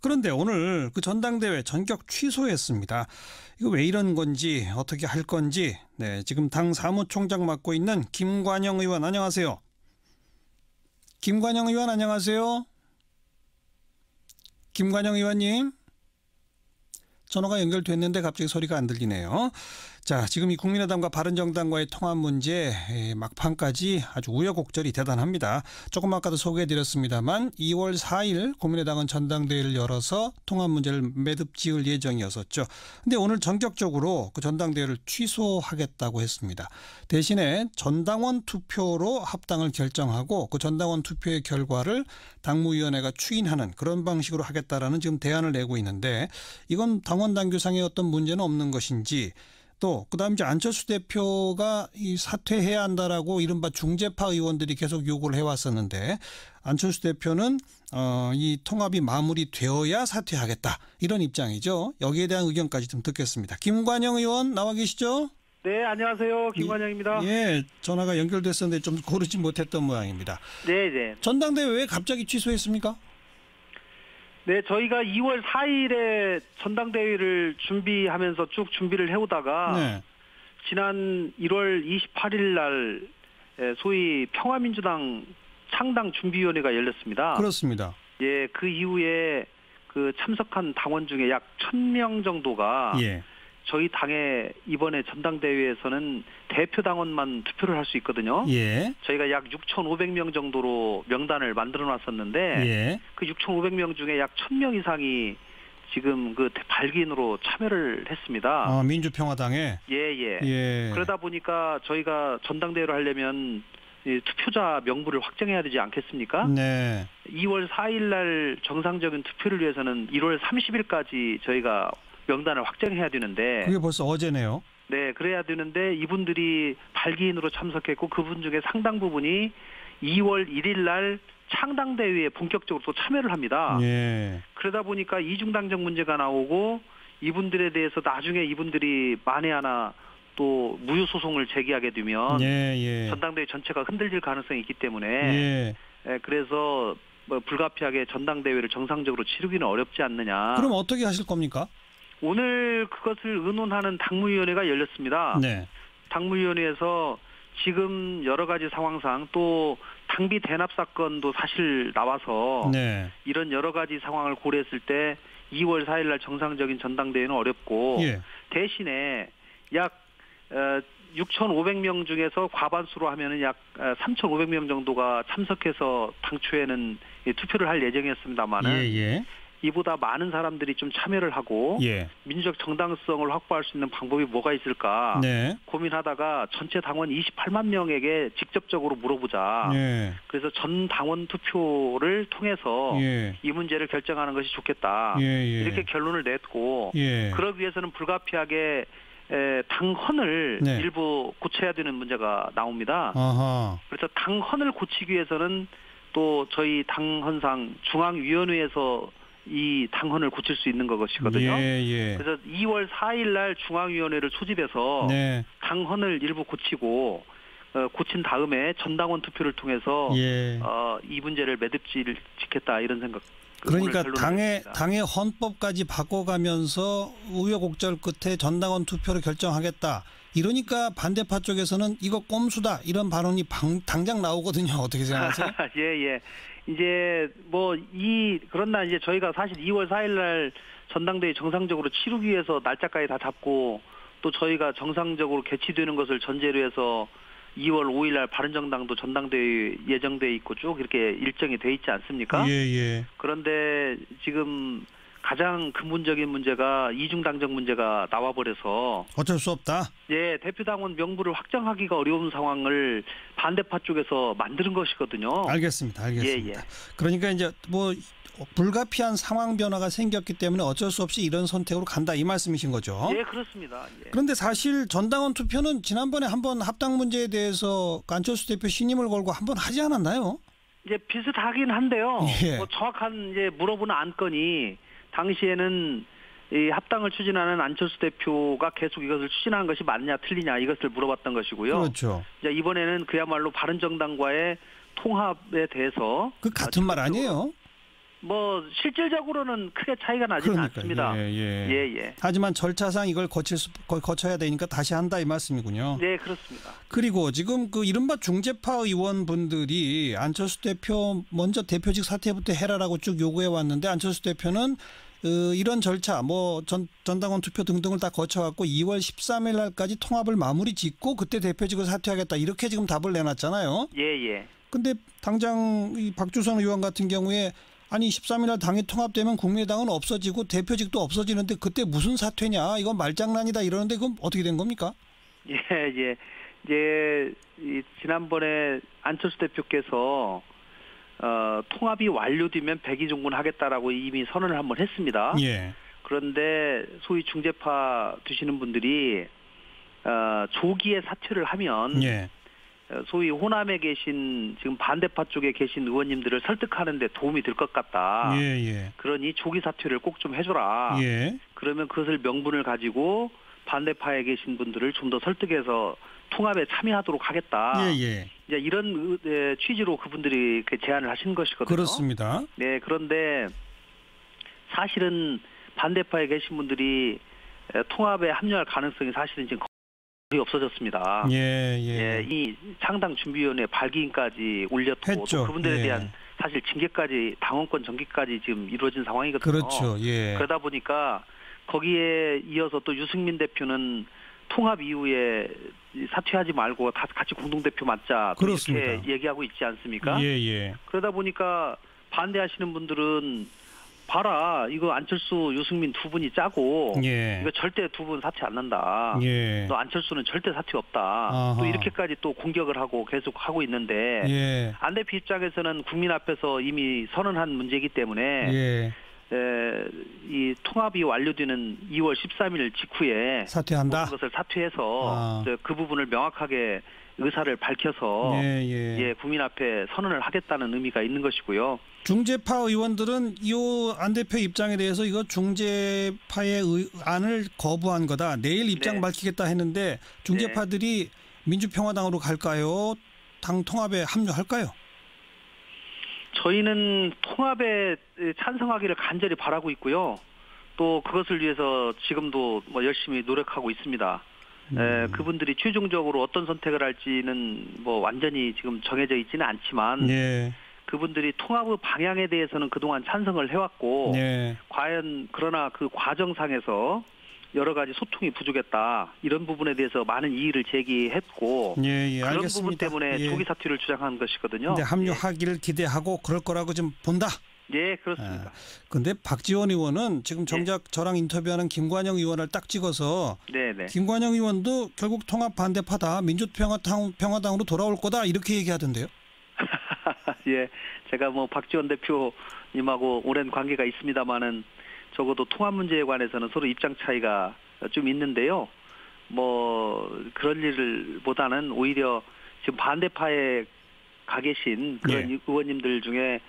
그런데 오늘 그 전당대회 전격 취소했습니다. 이거 왜 이런 건지 어떻게 할 건지 지금 당 사무총장 맡고 있는 김관영 의원 안녕하세요. 김관영 의원 안녕하세요. 김관영 의원님. 전화가 연결됐는데 갑자기 소리가 안 들리네요. 자, 지금 이 국민의당과 바른정당과의 통합 문제 막판까지 아주 우여곡절이 대단합니다. 조금 아까도 소개해드렸습니다만 2월 4일 국민의당은 전당대회를 열어서 통합 문제를 매듭지을 예정이었었죠. 그런데 오늘 전격적으로 그 전당대회를 취소하겠다고 했습니다. 대신에 전당원 투표로 합당을 결정하고 그 전당원 투표의 결과를 당무위원회가 추인하는 그런 방식으로 하겠다라는 지금 대안을 내고 있는데 이건 당원 당규상의 어떤 문제는 없는 것인지 또 그다음 이제 안철수 대표가 이 사퇴해야 한다라고 이른바 중재파 의원들이 계속 요구를 해왔었는데 안철수 대표는 이 통합이 마무리되어야 사퇴하겠다 이런 입장이죠. 여기에 대한 의견까지 좀 듣겠습니다. 김관영 의원 나와 계시죠? 네, 안녕하세요. 김관영입니다. 예, 전화가 연결됐었는데 좀 고르지 못했던 모양입니다. 네. 전당대회 왜 갑자기 취소했습니까? 네, 저희가 2월 4일에 전당대회를 준비하면서 쭉 준비를 해오다가 지난 1월 28일 날 소위 평화민주당 창당 준비위원회가 열렸습니다. 그렇습니다. 예, 그 이후에 그 참석한 당원 중에 약 1,000명 정도가 저희 당의 이번에 전당대회에서는 대표 당원만 투표를 할 수 있거든요. 저희가 약 6,500명 정도로 명단을 만들어 놨었는데 그 6,500명 중에 약 1,000명 이상이 지금 그 발기인으로 참여를 했습니다. 민주평화당에? 예. 그러다 보니까 저희가 전당대회를 하려면 이 투표자 명부를 확정해야 되지 않겠습니까? 네. 2월 4일 날 정상적인 투표를 위해서는 1월 30일까지 저희가 명단을 확정해야 되는데 그게 벌써 어제네요. 네, 그래야 되는데 이분들이 발기인으로 참석했고 그분 중에 상당 부분이 2월 1일 날 창당대회에 본격적으로 또 참여를 합니다. 그러다 보니까 이중당적 문제가 나오고 이분들에 대해서 나중에 이분들이 만에 하나 또 무효소송을 제기하게 되면 전당대회 전체가 흔들릴 가능성이 있기 때문에 그래서 뭐 불가피하게 전당대회를 정상적으로 치르기는 어렵지 않느냐. 그럼 어떻게 하실 겁니까? 오늘 그것을 의논하는 당무위원회가 열렸습니다. 당무위원회에서 지금 여러 가지 상황상 또 당비 대납 사건도 사실 나와서 이런 여러 가지 상황을 고려했을 때 2월 4일 날 정상적인 전당대회는 어렵고 대신에 약 6,500명 중에서 과반수로 하면은 약 3,500명 정도가 참석해서 당초에는 투표를 할 예정이었습니다만은 이보다 많은 사람들이 좀 참여를 하고 민주적 정당성을 확보할 수 있는 방법이 뭐가 있을까 고민하다가 전체 당원 28만 명에게 직접적으로 물어보자. 그래서 전 당원 투표를 통해서 이 문제를 결정하는 것이 좋겠다. 이렇게 결론을 냈고 그러기 위해서는 불가피하게 당헌을 일부 고쳐야 되는 문제가 나옵니다. 그래서 당헌을 고치기 위해서는 또 저희 당헌상 중앙위원회에서 이 당헌을 고칠 수 있는 것이거든요. 그래서 2월 4일 날 중앙위원회를 소집해서 당헌을 일부 고치고 고친 다음에 전당원 투표를 통해서 이 문제를 매듭지를 짓겠다 이런 생각. 그러니까 당의 헌법까지 바꿔가면서 우여곡절 끝에 전당원 투표를 결정하겠다. 이러니까 반대파 쪽에서는 이거 꼼수다 이런 발언이 당장 나오거든요. 어떻게 생각하세요? 이제 그러나 이제 저희가 사실 2월 4일 날 전당대회 정상적으로 치르기 위해서 날짜까지 다 잡고 또 저희가 정상적으로 개최되는 것을 전제로 해서 2월 5일 날 바른정당도 전당대회 예정돼 있고 쭉 이렇게 일정이 돼 있지 않습니까? 그런데 지금 가장 근본적인 문제가 이중당적 문제가 나와버려서 어쩔 수 없다. 대표당원 명부를 확정하기가 어려운 상황을 반대파 쪽에서 만드는 것이거든요. 알겠습니다. 그러니까 이제 불가피한 상황 변화가 생겼기 때문에 어쩔 수 없이 이런 선택으로 간다 이 말씀이신 거죠? 그렇습니다. 그런데 사실 전당원 투표는 지난번에 한번 합당 문제에 대해서 안철수 대표 신임을 걸고 한번 하지 않았나요? 이제 비슷하긴 한데요. 정확한 이제 물어보는 안건이 당시에는 이 합당을 추진하는 안철수 대표가 계속 이것을 추진하는 것이 맞냐 틀리냐 이것을 물어봤던 것이고요. 그렇죠. 이제 이번에는 그야말로 바른정당과의 통합에 대해서 그 같은 말 아니에요? 뭐 실질적으로는 크게 차이가 나지는 않습니다. 예. 하지만 절차상 이걸 거쳐야 되니까 다시 한다 이 말씀이군요. 네, 그렇습니다. 그리고 지금 그 이른바 중재파 의원분들이 안철수 대표 먼저 대표직 사퇴부터 해라라고 쭉 요구해 왔는데 안철수 대표는 이런 절차 뭐 전당원 투표 등등을 다 거쳐갖고 2월 13일 날까지 통합을 마무리 짓고 그때 대표직을 사퇴하겠다 이렇게 지금 답을 내놨잖아요. 예. 근데 당장 이 박주선 의원 같은 경우에 아니 13일 날 당이 통합되면 국민의당은 없어지고 대표직도 없어지는데 그때 무슨 사퇴냐 이건 말장난이다 이러는데 그건 어떻게 된 겁니까? 예. 이제 지난번에 안철수 대표께서 통합이 완료되면 백의종군하겠다라고 이미 선언을 한번 했습니다. 예. 그런데 소위 중재파 두시는 분들이 조기에 사퇴를 하면 예. 소위 호남에 계신 지금 반대파 쪽에 계신 의원님들을 설득하는 데 도움이 될 것 같다. 예. 그러니 조기 사퇴를 꼭 좀 해줘라. 예. 그러면 그것을 명분을 가지고 반대파에 계신 분들을 좀 더 설득해서 통합에 참여하도록 하겠다. 예. 이제 이런 취지로 그분들이 제안을 하신 것이거든요. 그렇습니다. 네, 그런데 사실은 반대파에 계신 분들이 통합에 합류할 가능성이 사실은 지금 거의 없어졌습니다. 예. 이 창당 준비위원회 발기인까지 올렸고 또 그분들에 대한 사실 징계까지 당원권 정기까지 지금 이루어진 상황이거든요. 그렇죠. 예. 그러다 보니까 거기에 이어서 또 유승민 대표는 통합 이후에 사퇴하지 말고 다 같이 공동대표 맡자 이렇게 얘기하고 있지 않습니까? 예. 그러다 보니까 반대하시는 분들은 봐라 이거 안철수 유승민 두 분이 짜고 이거 절대 두 분 사퇴 안 난다. 너 안철수는 절대 사퇴 없다. 아하. 또 이렇게까지 또 공격을 하고 계속 하고 있는데 안 대표 입장에서는 국민 앞에서 이미 선언한 문제이기 때문에 이 통합이 완료되는 2월 13일 직후에 사퇴한다. 모든 것을 사퇴해서 그 부분을 명확하게 의사를 밝혀서 국민 앞에 선언을 하겠다는 의미가 있는 것이고요. 중재파 의원들은 이 안 대표 입장에 대해서 이거 중재파의 안을 거부한 거다. 내일 입장 밝히겠다 했는데 중재파들이 민주평화당으로 갈까요? 당 통합에 합류할까요? 저희는 통합에 찬성하기를 간절히 바라고 있고요. 또 그것을 위해서 지금도 뭐 열심히 노력하고 있습니다. 그분들이 최종적으로 어떤 선택을 할지는 뭐 완전히 지금 정해져 있지는 않지만 그분들이 통합의 방향에 대해서는 그동안 찬성을 해왔고 과연 그러나 그 과정상에서 여러 가지 소통이 부족했다. 이런 부분에 대해서 많은 이의를 제기했고 그런 알겠습니다. 부분 때문에 조기 사퇴를 주장한 것이거든요. 근데 합류하기를 기대하고 그럴 거라고 좀 본다. 네, 그렇습니다. 그런데 박지원 의원은 지금 정작 저랑 인터뷰하는 김관영 의원을 딱 찍어서 김관영 의원도 결국 통합 반대파다. 민주평화당으로 돌아올 거다. 이렇게 얘기하던데요. 예, 제가 뭐 박지원 대표님하고 오랜 관계가 있습니다만은 적어도 통합 문제에 관해서는 서로 입장 차이가 좀 있는데요. 뭐 그런 일보다는 오히려 지금 반대파에 가 계신 그런 의원님들 중에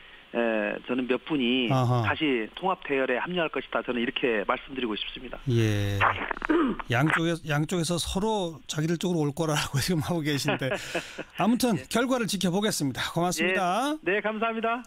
저는 몇 분이 다시 통합 대열에 합류할 것이다. 저는 이렇게 말씀드리고 싶습니다. 예. 양쪽에서 서로 자기들 쪽으로 올 거라고 지금 하고 계신데 아무튼 결과를 지켜보겠습니다. 고맙습니다. 네, 감사합니다.